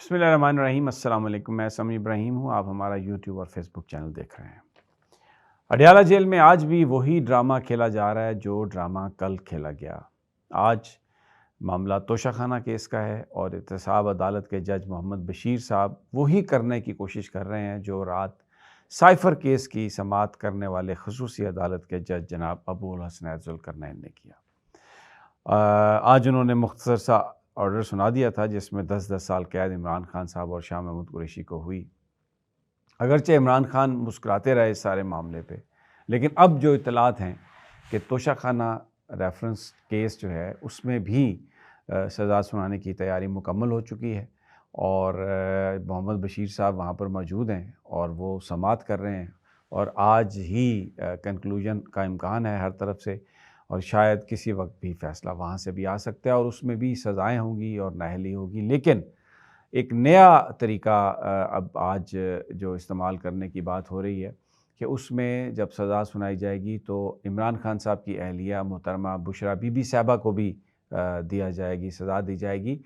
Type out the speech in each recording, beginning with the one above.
बिस्मिल्लाहिर्रहमानिर्रहीम। अस्सलाम वालेकुम। मैं समी इब्राहिम हूँ। आप हमारा यूट्यूब और फेसबुक चैनल देख रहे हैं। अडयाला जेल में आज भी वही ड्रामा खेला जा रहा है जो ड्रामा कल खेला गया। आज मामला तोशाखाना केस का है और एहतसाब अदालत के जज मोहम्मद बशीर साहब वही करने की कोशिश कर रहे हैं जो रात साइफ़र केस की समाअत करने वाले खसूसी अदालत के जज जनाब अबू अल हसन जुल्करनैन ने किया। आज उन्होंने मुख्तसर सा ऑर्डर सुना दिया था जिसमें 10-10 साल कैद इमरान खान साहब और शाह महमूद कुरैशी को हुई। अगरचे इमरान खान मुस्कुराते रहे इस सारे मामले पे, लेकिन अब जो इत्तलात हैं कि तोशाखाना रेफरेंस केस जो है उसमें भी सज़ा सुनाने की तैयारी मुकम्मल हो चुकी है और मोहम्मद बशीर साहब वहाँ पर मौजूद हैं और वो समाअत कर रहे हैं और आज ही कंक्लूजन का इम्कान है हर तरफ से और शायद किसी वक्त भी फ़ैसला वहाँ से भी आ सकता है और उसमें भी सज़ाएँ होंगी और नाअहली होगी। लेकिन एक नया तरीका अब आज जो इस्तेमाल करने की बात हो रही है कि उसमें जब सज़ा सुनाई जाएगी तो इमरान खान साहब की अहलिया मोहतरमा बुशरा बीबी साहिबा को भी दिया जाएगी, सज़ा दी जाएगी,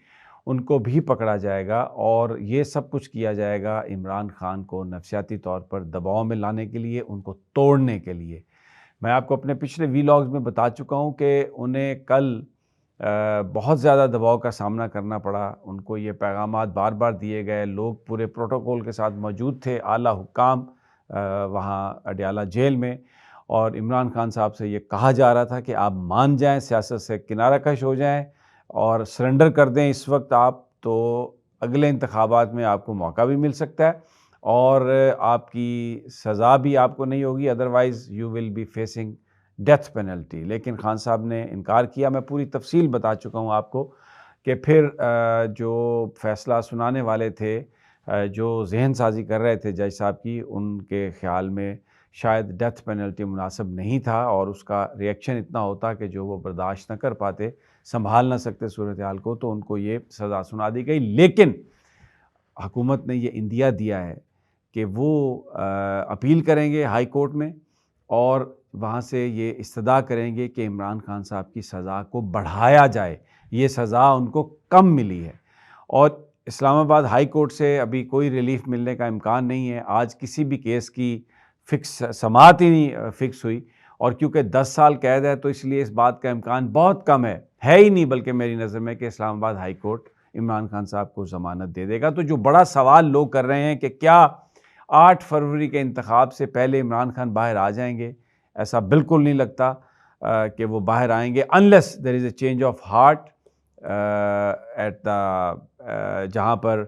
उनको भी पकड़ा जाएगा और ये सब कुछ किया जाएगा इमरान खान को नफसियाती तौर पर दबाव में लाने के लिए, उनको तोड़ने के लिए। मैं आपको अपने पिछले वीलॉग्स में बता चुका हूँ कि उन्हें कल बहुत ज़्यादा दबाव का सामना करना पड़ा। उनको ये पैगामात बार बार दिए गए, लोग पूरे प्रोटोकॉल के साथ मौजूद थे, आला हुक्काम वहाँ अडयाला जेल में, और इमरान खान साहब से ये कहा जा रहा था कि आप मान जाएं, सियासत से किनारा कश हो जाएं और सरेंडर कर दें इस वक्त आप, तो अगले इंतखाबात में आपको मौका भी मिल सकता है और आपकी सज़ा भी आपको नहीं होगी, otherwise you will be facing death penalty. लेकिन खान साहब ने इनकार किया। मैं पूरी तफसील बता चुका हूँ आपको कि फिर जो फ़ैसला सुनाने वाले थे, जो जहन साजी कर रहे थे जज साहब की, उनके ख़्याल में शायद डेथ पेनल्टी मुनासिब नहीं था और उसका रिएक्शन इतना होता कि जो वो बर्दाश्त न कर पाते, संभाल ना सकते सूरत हाल को, तो उनको ये सज़ा सुना दी गई। लेकिन हुकूमत ने ये इंदिया दिया है कि वो अपील करेंगे हाई कोर्ट में और वहाँ से ये इस्तदा करेंगे कि इमरान खान साहब की सज़ा को बढ़ाया जाए। ये सज़ा उनको कम मिली है और इस्लामाबाद हाई कोर्ट से अभी कोई रिलीफ मिलने का इम्कान नहीं है। आज किसी भी केस की फ़िक्स समाअत ही नहीं फ़िक्स हुई और क्योंकि 10 साल कैद है तो इसलिए इस बात का इम्कान बहुत कम है ही नहीं, बल्कि मेरी नज़र में कि इस्लामाबाद हाई कोर्ट इमरान खान साहब को ज़मानत दे देगा। तो जो बड़ा सवाल लोग कर रहे हैं कि क्या 8 फरवरी के इंतखाब से पहले इमरान खान बाहर आ जाएंगे, ऐसा बिल्कुल नहीं लगता कि वो बाहर आएंगे unless there is a change of heart at the जहाँ पर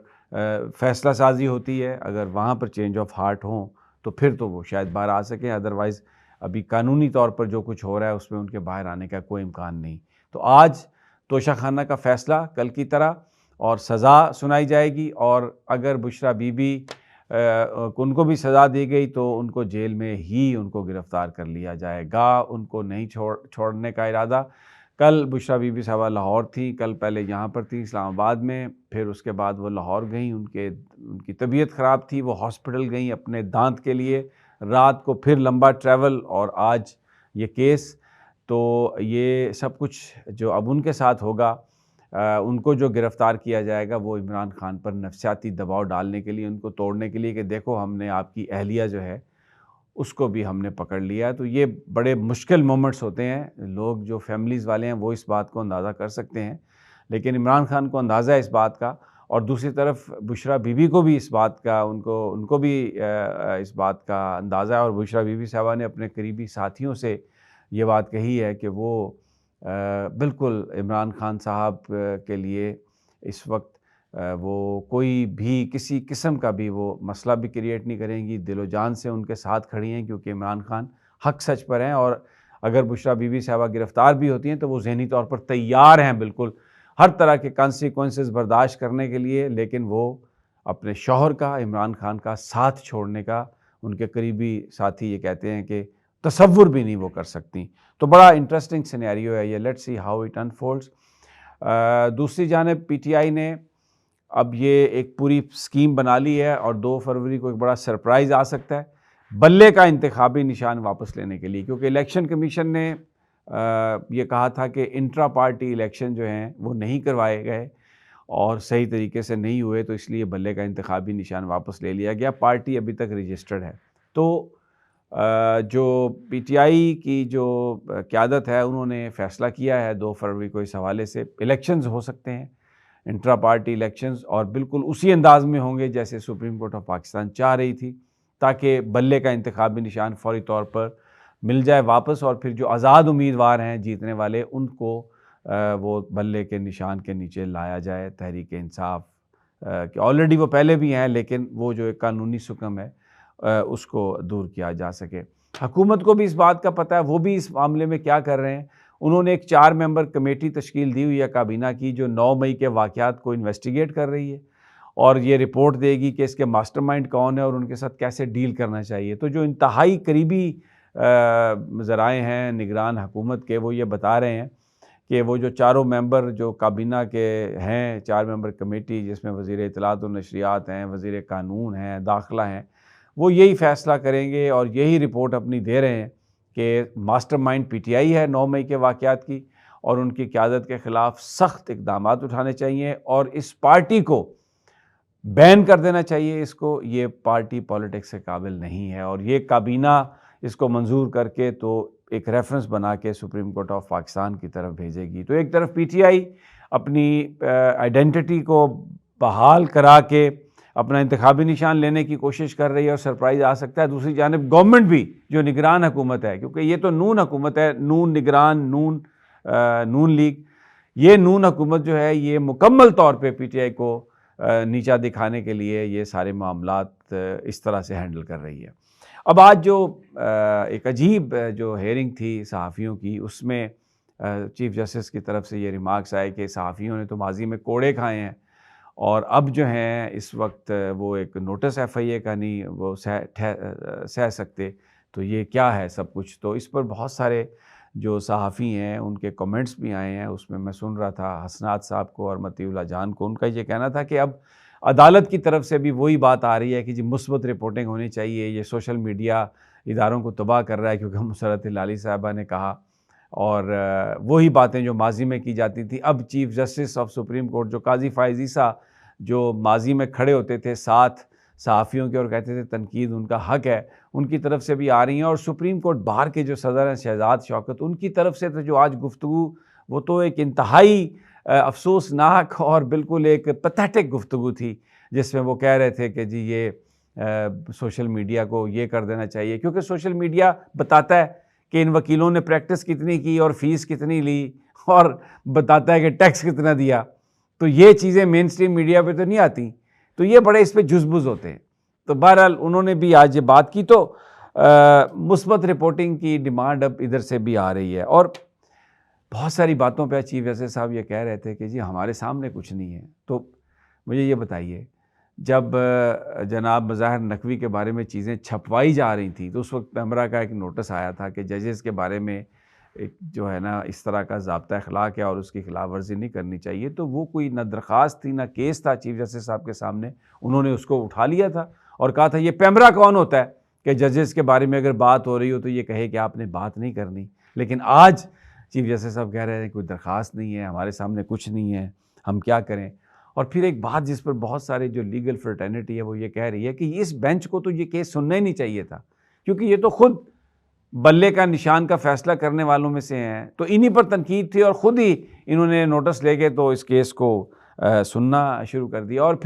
फ़ैसला साजी होती है। अगर वहाँ पर चेंज ऑफ हार्ट हो तो फिर तो वो शायद बाहर आ सकें, अदरवाइज़ अभी कानूनी तौर पर जो कुछ हो रहा है उसमें उनके बाहर आने का कोई इम्कान नहीं। तो आज तोशाखाना का फ़ैसला कल की तरह और सज़ा सुनाई जाएगी और अगर बुशरा बीबी उनको भी सज़ा दी गई तो उनको जेल में ही उनको गिरफ़्तार कर लिया जाएगा, उनको नहीं छोड़ने का इरादा। कल बुशरा बीबी साहबा लाहौर थी, कल पहले यहाँ पर थी इस्लामाबाद में, फिर उसके बाद वो लाहौर गई, उनकी तबीयत ख़राब थी, वो हॉस्पिटल गई अपने दांत के लिए, रात को फिर लंबा ट्रैवल और आज ये केस। तो ये सब कुछ जो अब उनके साथ होगा, उनको जो गिरफ़्तार किया जाएगा वो इमरान खान पर नफसियाती दबाव डालने के लिए, उनको तोड़ने के लिए कि देखो हमने आपकी अहलिया जो है उसको भी हमने पकड़ लिया है। तो ये बड़े मुश्किल मोमेंट्स होते हैं। लोग जो फैमिलीज़ वाले हैं वो इस बात को अंदाज़ा कर सकते हैं, लेकिन इमरान खान को अंदाज़ा है इस बात का और दूसरी तरफ बुशरा बीबी को भी इस बात का उनको भी इस बात का अंदाज़ा है और बुशरा बीबी साहबा ने अपने करीबी साथियों से ये बात कही है कि वो बिल्कुल इमरान खान साहब के लिए इस वक्त वो कोई भी किसी किस्म का भी वो मसला भी क्रिएट नहीं करेंगी, दिलो जान से उनके साथ खड़ी हैं क्योंकि इमरान खान हक सच पर हैं और अगर बुशरा बीबी साहबा गिरफ़्तार भी होती हैं तो वो ज़हनी तौर पर तैयार हैं बिल्कुल हर तरह के कॉन्सिक्वेंसेस बर्दाश्त करने के लिए, लेकिन वो अपने शौहर का, इमरान खान का साथ छोड़ने का उनके करीबी साथी ये कहते हैं कि तसव्वुर भी नहीं वो कर सकती। तो बड़ा इंटरेस्टिंग सिनेरियो है ये, let's see how it unfolds. दूसरी जानिब पीटीआई ने अब ये एक पूरी स्कीम बना ली है और 2 फरवरी को एक बड़ा सरप्राइज़ आ सकता है बल्ले का इंतखाबी निशान वापस लेने के लिए, क्योंकि इलेक्शन कमीशन ने ये कहा था कि इंट्रा पार्टी इलेक्शन जो हैं वो नहीं करवाए गए और सही तरीके से नहीं हुए, तो इसलिए बल्ले का इंतखाबी निशान वापस ले लिया गया। पार्टी अभी तक रजिस्टर्ड है। तो जो पीटीआई की जो क़यादत है, उन्होंने फ़ैसला किया है 2 फरवरी को इस हवाले से इलेक्शंस हो सकते हैं, इंट्रा पार्टी इलेक्शंस, और बिल्कुल उसी अंदाज़ में होंगे जैसे सुप्रीम कोर्ट ऑफ पाकिस्तान चाह रही थी, ताकि बल्ले का इंतखाबी निशान फ़ौरी तौर पर मिल जाए वापस, और फिर जो आज़ाद उम्मीदवार हैं जीतने वाले, उनको वो बल्ले के निशान के नीचे लाया जाए। तहरीक इंसाफ कि ऑलरेडी वो पहले भी हैं, लेकिन वो जो एक कानूनी सुकम है उसको दूर किया जा सके। हुकूमत को भी इस बात का पता है, वो भी इस मामले में क्या कर रहे हैं। उन्होंने एक 4 मेंबर कमेटी तश्कील दी हुई है काबीना की, जो 9 मई के वाक़यात को इन्वेस्टिगेट कर रही है और ये रिपोर्ट देगी कि इसके मास्टरमाइंड कौन है और उनके साथ कैसे डील करना चाहिए। तो जो इंतहाई करीबी ज़राए हैं निगरान हुकूमत के, वो ये बता रहे हैं कि वो जो चारों मेंबर जो काबीना के हैं, 4 मेंबर कमेटी, जिसमें वज़ीर इत्तलात और नशरियात हैं, वज़ीर कानून हैं, दाखिला हैं, वो यही फ़ैसला करेंगे और यही रिपोर्ट अपनी दे रहे हैं कि मास्टरमाइंड पीटीआई है 9 मई के वाक़यात की, और उनकी क़यादत के ख़िलाफ़ सख्त इक़दामात उठाने चाहिए और इस पार्टी को बैन कर देना चाहिए। इसको, ये पार्टी पॉलिटिक्स के काबिल नहीं है, और ये काबीना इसको मंजूर करके तो एक रेफरेंस बना के सुप्रीम कोर्ट ऑफ पाकिस्तान की तरफ भेजेगी। तो एक तरफ पीटीआई अपनी आइडेंटिटी को बहाल करा के अपना इंतखाबी निशान लेने की कोशिश कर रही है और सरप्राइज़ आ सकता है। दूसरी जानिब गवर्नमेंट भी, जो निगरान हुकूमत है, क्योंकि ये तो नून हुकूमत है, नून निगरान, नून लीग, ये नून हुकूमत जो है, ये मुकम्मल तौर पे पीटीआई को नीचा दिखाने के लिए ये सारे मामलात इस तरह से हैंडल कर रही है। अब आज जो एक अजीब जो हेयरिंग थी सहाफ़ियों की, उसमें चीफ़ जस्टिस की तरफ से ये रिमार्क्स आए कि सहाफ़ियों ने तो माजी में कोड़े खाए हैं और अब जो हैं इस वक्त वो एक नोटिस एफआईए का नहीं वो सह सकते। तो ये क्या है सब कुछ। तो इस पर बहुत सारे जो सहाफ़ी हैं उनके कमेंट्स भी आए हैं। उसमें मैं सुन रहा था हसनात साहब को और मतीउल्लाह जान को, उनका ये कहना था कि अब अदालत की तरफ से भी वही बात आ रही है कि जी मुस्बत रिपोर्टिंग होनी चाहिए, ये सोशल मीडिया इदारों को तबाह कर रहा है, क्योंकि मुसर्रत हिलाली साहबा ने कहा, और वही बातें जो माजी में की जाती थी, अब chief justice of supreme court जो काजी फ़ाइज़ ईसा, जो माजी में खड़े होते थे साथ सहाफ़ियों के और कहते थे तनकीद उनका हक़ है, उनकी तरफ से भी आ रही हैं। और सुप्रीम कोर्ट बार के जो सदर हैं शहजाद शौकत, उनकी तरफ से तो जो आज गुफ्तगू, वो तो एक इंतहाई अफसोसनाक और बिल्कुल एक पैथेटिक गुफ्तगू थी, जिसमें वो कह रहे थे कि जी ये सोशल मीडिया को ये कर देना चाहिए, क्योंकि सोशल मीडिया बताता है कि इन वकीलों ने प्रैक्टिस कितनी की और फ़ीस कितनी ली, और बताता है कि टैक्स कितना दिया। तो ये चीज़ें मेन स्ट्रीम मीडिया पे तो नहीं आती, तो ये बड़े इस पर जुज़बुज़ होते हैं। तो बहरहाल उन्होंने भी आज ये बात की, तो मुस्बत रिपोर्टिंग की डिमांड अब इधर से भी आ रही है। और बहुत सारी बातों पे चीफ जस्टिस साहब ये कह रहे थे कि जी हमारे सामने कुछ नहीं है। तो मुझे ये बताइए, जब जनाब मज़ाहिर नकवी के बारे में चीज़ें छपवाई जा रही थी, तो उस वक्त पैमरा का एक नोटिस आया था कि जजेस के बारे में एक जो है ना इस तरह का ज़ाब्ता अखलाक है और उसकी खिलाफ वर्जी नहीं करनी चाहिए। तो वो कोई ना दरख्वास्त थी ना केस था चीफ जस्टिस साहब के सामने, उन्होंने उसको उठा लिया था और कहा था ये पैमरा कौन होता है कि जजेस के बारे में अगर बात हो रही हो तो ये कहे कि आपने बात नहीं करनी। लेकिन आज चीफ जस्टिस साहब कह रहे हैं कोई दरख्वास्त नहीं है, हमारे सामने कुछ नहीं है, हम क्या करें। और फिर एक बात जिस पर बहुत सारे जो लीगल फ्रेटर्निटी है वो ये कह रही है कि इस बेंच को तो ये केस सुनना ही नहीं चाहिए था, क्योंकि ये तो खुद बल्ले का निशान का फैसला करने वालों में से हैं, तो इन्हीं पर तनकीद थी और ख़ुद ही इन्होंने नोटिस लेके तो इस केस को सुनना शुरू कर दिया। और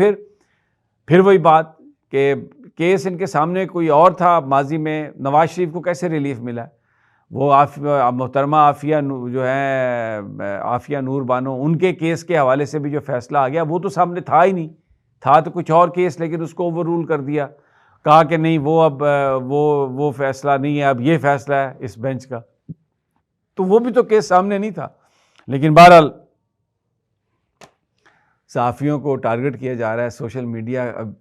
फिर वही बात कि केस इनके सामने कोई और था माजी में, नवाज शरीफ को कैसे रिलीफ मिला, वो मोहतरमा आफिया जो है आफिया नूर बानो, उनके केस के हवाले से भी जो फैसला आ गया वो तो सामने था ही नहीं, था तो कुछ और केस, लेकिन उसको ओवर रूल कर दिया, कहा कि नहीं वो अब वो फैसला नहीं है, अब ये फैसला है इस बेंच का। तो वो भी तो केस सामने नहीं था। लेकिन बहरहाल सहाफ़ियों को टारगेट किया जा रहा है। सोशल मीडिया अब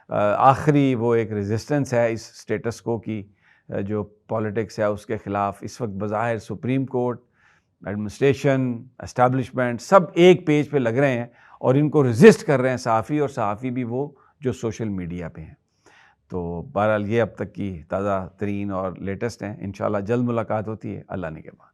आखिरी वो एक रेजिस्टेंस है इस स्टेटस को की जो पॉलिटिक्स है उसके ख़िलाफ़। इस वक्त बज़ाहिर सुप्रीम कोर्ट, एडमिनिस्ट्रेशन, एस्टैब्लिशमेंट सब एक पेज पे लग रहे हैं और इनको रेजिस्ट कर रहे हैं सहाफ़ी, और सहाफ़ी भी वो जो सोशल मीडिया पे हैं। तो बहरहाल ये अब तक की ताज़ा तरीन और लेटेस्ट हैं। इंशाअल्लाह जल्द मुलाकात होती है। अल्लाह ने के बाद।